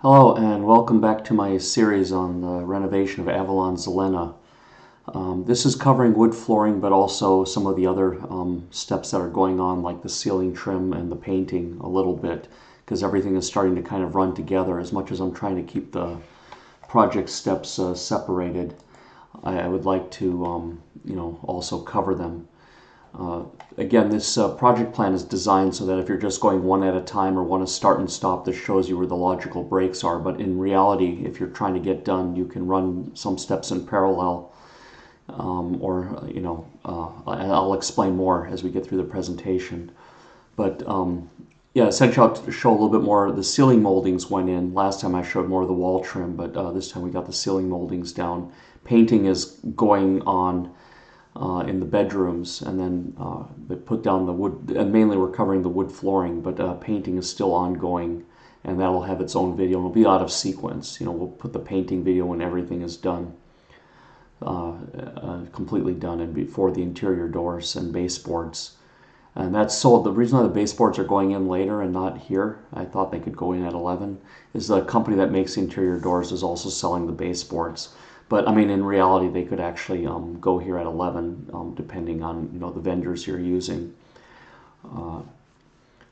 Hello and welcome back to my series on the renovation of Avalon Zelena. This is covering wood flooring, but also some of the other steps that are going on, like the ceiling trim and the painting a little bit, because everything is starting to kind of run together. As much as I'm trying to keep the project steps separated, I would like to also cover them. Again, this project plan is designed so that if you're just going one at a time or want to start and stop, this shows you where the logical breaks are. But in reality, if you're trying to get done, you can run some steps in parallel, I'll explain more as we get through the presentation. But yeah, essentially I'll show a little bit more. The ceiling moldings went in. Last time I showed more of the wall trim, but this time we got the ceiling moldings down. Painting is going on in the bedrooms, and then they put down the wood, and mainly we're covering the wood flooring, but painting is still ongoing, and that'll have its own video, and it'll be out of sequence. We'll put the painting video when everything is done, completely done, and before the interior doors and baseboards. And that's sold. The reason why the baseboards are going in later and not here, I thought they could go in at 11, is the company that makes the interior doors is also selling the baseboards. But I mean, in reality, they could actually go here at 11, depending on the vendors you're using.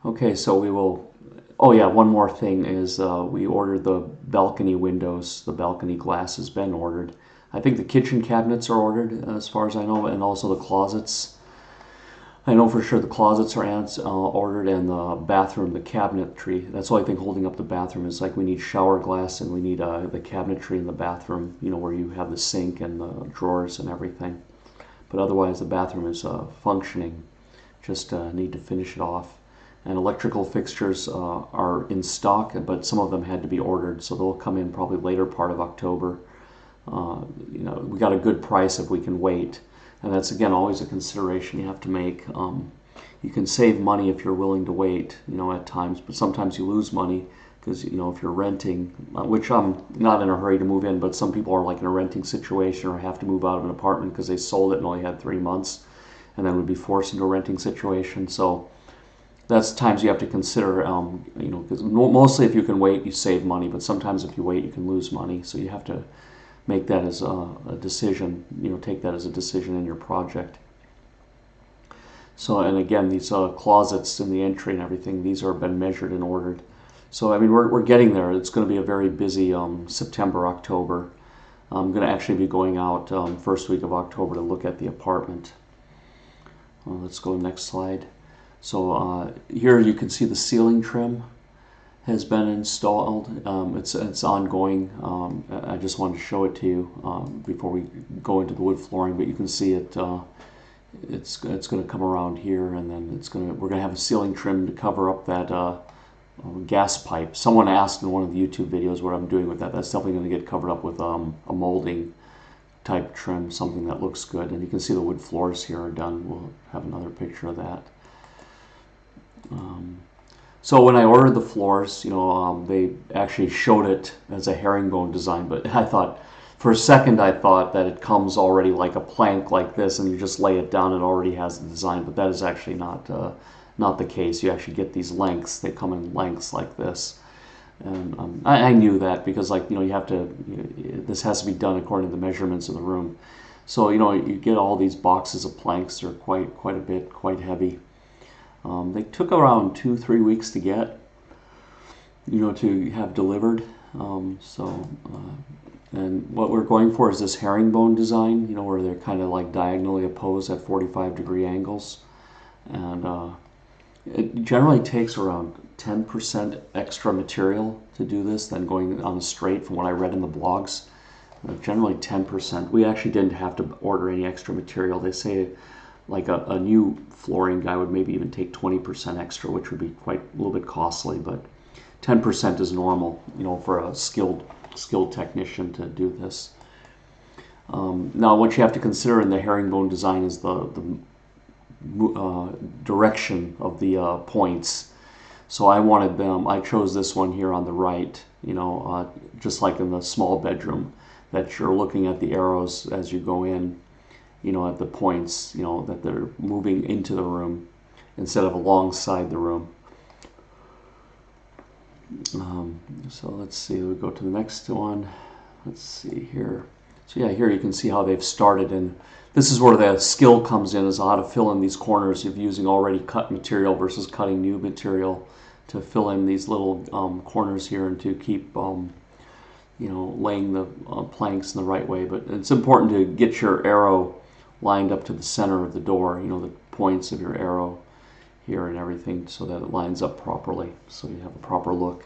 Okay, so we will. Oh yeah, one more thing is we ordered the balcony windows. The balcony glass has been ordered. I think the kitchen cabinets are ordered, as far as I know, and also the closets. I know for sure the closets are ordered, and the bathroom, the cabinetry. That's the only thing holding up the bathroom is like we need shower glass and we need the cabinetry in the bathroom, where you have the sink and the drawers and everything. But otherwise the bathroom is functioning. Just need to finish it off. And electrical fixtures are in stock, but some of them had to be ordered, so they'll come in probably later part of October. We got a good price if we can wait. And that's, again, always a consideration you have to make. You can save money if you're willing to wait, at times, but sometimes you lose money because, if you're renting, which I'm not in a hurry to move in, but some people are like in a renting situation or have to move out of an apartment because they sold it and only had 3 months and then would be forced into a renting situation. So that's times you have to consider, because mostly if you can wait, you save money, but sometimes if you wait, you can lose money. So you have to make that as a decision, take that as a decision in your project. So, and again, these closets in the entry and everything, these are been measured and ordered. So, I mean, we're getting there. It's going to be a very busy September, October. I'm going to actually be going out first week of October to look at the apartment. Let's go next slide. So here you can see the ceiling trim has been installed. It's ongoing. I just wanted to show it to you before we go into the wood flooring. But you can see it. It's going to come around here, and then we're going to have a ceiling trim to cover up that gas pipe. Someone asked in one of the YouTube videos what I'm doing with that. That's definitely going to get covered up with a molding type trim, something that looks good. And you can see the wood floors here are done. We'll have another picture of that. So when I ordered the floors, they actually showed it as a herringbone design, but I thought, for a second I thought that it comes already like a plank like this and you just lay it down, it already has the design, but that is actually not the case. You actually get these lengths, they come in lengths like this. And I knew that because you have to, this has to be done according to the measurements of the room. So, you get all these boxes of planks, they're quite a bit, quite heavy. They took around 2-3 weeks to get, to have delivered. And what we're going for is this herringbone design, where they're kind of like diagonally opposed at 45-degree angles. And it generally takes around 10% extra material to do this than going on the straight, from what I read in the blogs. Generally 10%. We actually didn't have to order any extra material. They say like a new flooring guy would maybe even take 20% extra, which would be quite a little bit costly, but 10% is normal, for a skilled technician to do this. Now, what you have to consider in the herringbone design is the direction of the points. So I chose this one here on the right, just like in the small bedroom, that you're looking at the arrows as you go in, at the points, that they're moving into the room instead of alongside the room. So let's see, we'll go to the next one. Let's see here. So yeah, here you can see how they've started, and this is where the skill comes in, is how to fill in these corners of using already cut material versus cutting new material to fill in these little corners here and to keep laying the planks in the right way. But it's important to get your arrow lined up to the center of the door, the points of your arrow here and everything, so that it lines up properly, so you have a proper look.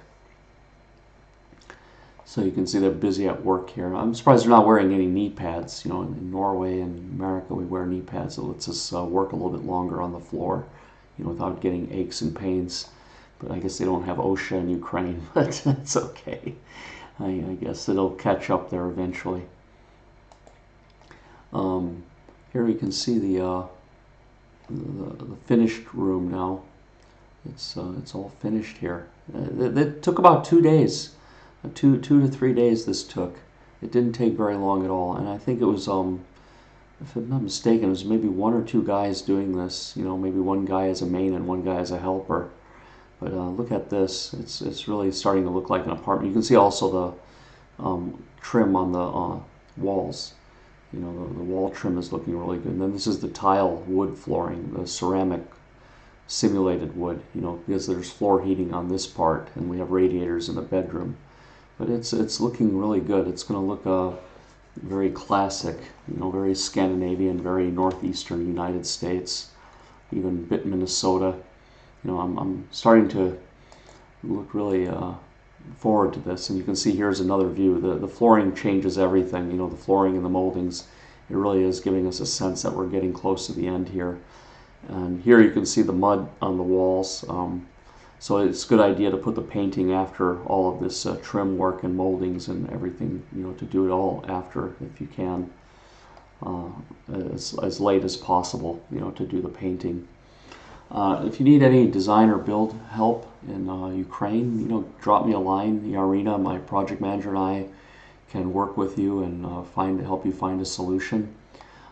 So you can see they're busy at work here. I'm surprised they're not wearing any knee pads. In Norway and America we wear knee pads. It lets us work a little bit longer on the floor, without getting aches and pains. But I guess they don't have OSHA in Ukraine, but it's okay. I guess it'll catch up there eventually. Here you can see the finished room now. It's all finished here. It took about 2 days. 2 to 3 days this took. It didn't take very long at all, and I think it was, if I'm not mistaken, it was maybe 1 or 2 guys doing this. Maybe one guy as a main and one guy as a helper. But look at this. It's really starting to look like an apartment. You can see also the trim on the walls. The wall trim is looking really good. And then this is the tile wood flooring, the ceramic simulated wood. Because there's floor heating on this part, and we have radiators in the bedroom. But it's looking really good. It's going to look very classic, very Scandinavian, very northeastern United States, even a bit Minnesota. I'm starting to look really forward to this. And you can see here's another view. The flooring changes everything. The flooring and the moldings. It really is giving us a sense that we're getting close to the end here. And here you can see the mud on the walls. So it's a good idea to put the painting after all of this trim work and moldings and everything, to do it all after if you can, as late as possible, to do the painting. If you need any design or build help in Ukraine, drop me a line. Yarina, my project manager, and I can work with you and help you find a solution.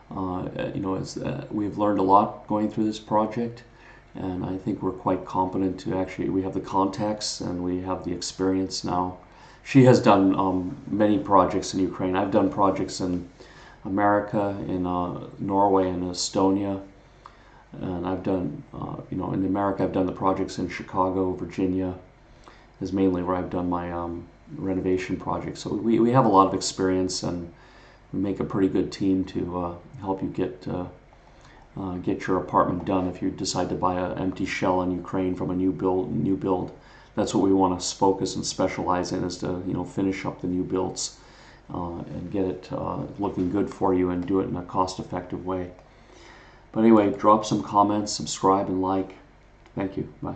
We've learned a lot going through this project. And I think we're quite competent to we have the contacts and we have the experience now. She has done many projects in Ukraine. I've done projects in America, in Norway and Estonia. And I've done, in America, I've done the projects in Chicago, Virginia, is mainly where I've done my renovation projects. So we have a lot of experience, and we make a pretty good team to help you get your apartment done if you decide to buy an empty shell in Ukraine from a new build. That's what we want to focus and specialize in, is to finish up the new builds and get it looking good for you and do it in a cost-effective way. But anyway, drop some comments, subscribe, and like. Thank you. Bye.